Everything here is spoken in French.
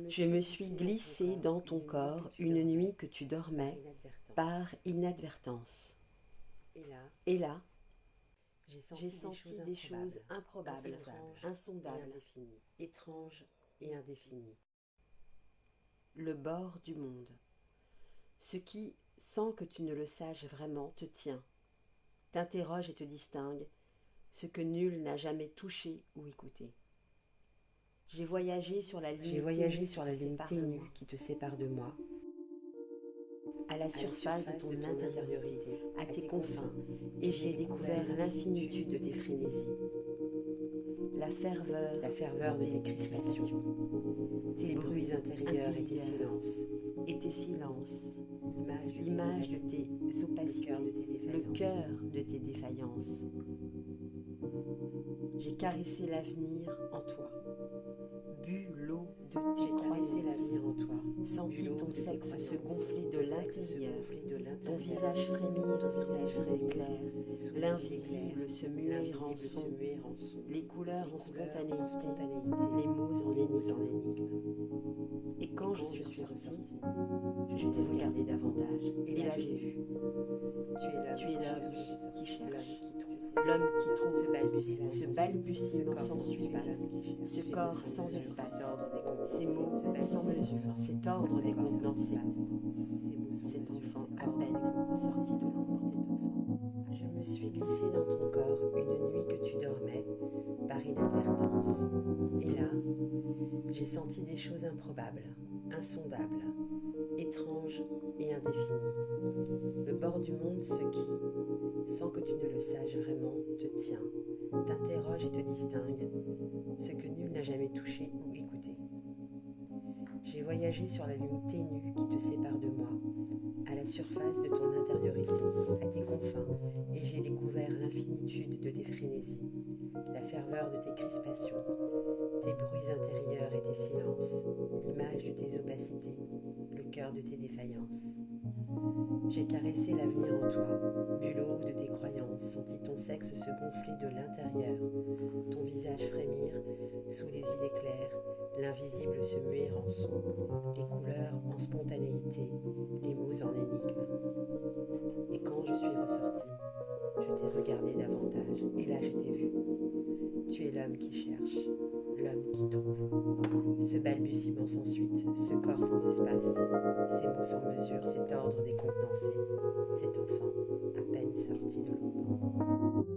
Je me suis glissée dans ton corps une nuit que tu dormais par inadvertance. Et là, j'ai senti des choses improbables, insondables, étranges et indéfinies. Le bord du monde. Ce qui, sans que tu ne le saches vraiment, te tient, t'interroge et te distingue, ce que nul n'a jamais touché ou écouté. J'ai voyagé sur la ligne ténue qui te sépare de moi, à la surface de ton intériorité, à tes confins, et j'ai découvert l'infinitude de tes frénésies, la ferveur de tes crispations, tes bruits intérieurs et tes silences, l'image de tes opacités, le cœur de tes défaillances. J'ai caressé l'avenir en toi, bu l'eau de tes croyances, senti ton sexe se gonfler de l'intérieur, ton visage frémir sous les éclairs, l'invisible se muer en son, les couleurs en spontanéité, les mots en énigme. Et quand je suis ressortie, je t'ai regardé davantage, et là j'ai vu. Tu es l'homme qui cherche, l'homme qui trouve, ce balbutiement sans surface, ce corps sans espace, ces mots sans mesure, cet ordre décontenancé, cet enfant à peine sorti de l'ombre. Je me suis glissée dans ton corps une nuit que tu dormais par inadvertance. Et là, j'ai senti des choses improbables, insondables, étranges et indéfinies. Le bord du monde, ce qui, sans que tu ne le saches vraiment, te tient, t'interroge et te distingue, ce que nul n'a jamais touché ou écouté. J'ai voyagé sur la ligne ténue qui te sépare de moi, à la surface de ton intériorité, à tes confins, et j'ai découvert l'infinitude de tes frénésies, la ferveur de tes crispations, tes bruits intérieurs et tes silences, l'image de tes opacités, le cœur de tes défaillances. J'ai caressé l'avenir en toi, bu l'eau de tes croyances, senti ton sexe se gonfler de l'intérieur, ton visage frémir sous les idées claires, l'invisible se muer en son, les couleurs en spontanéité, les mots en énigme. Et quand je suis ressortie, je t'ai regardé davantage, et là je t'ai vu. Tu es l'homme qui cherche, l'homme qui trouve. Ce balbutiement sans suite, ce corps sans espace, ces mots sans mesure, cet ordre décontenancé, cet enfant à peine sorti de l'ombre.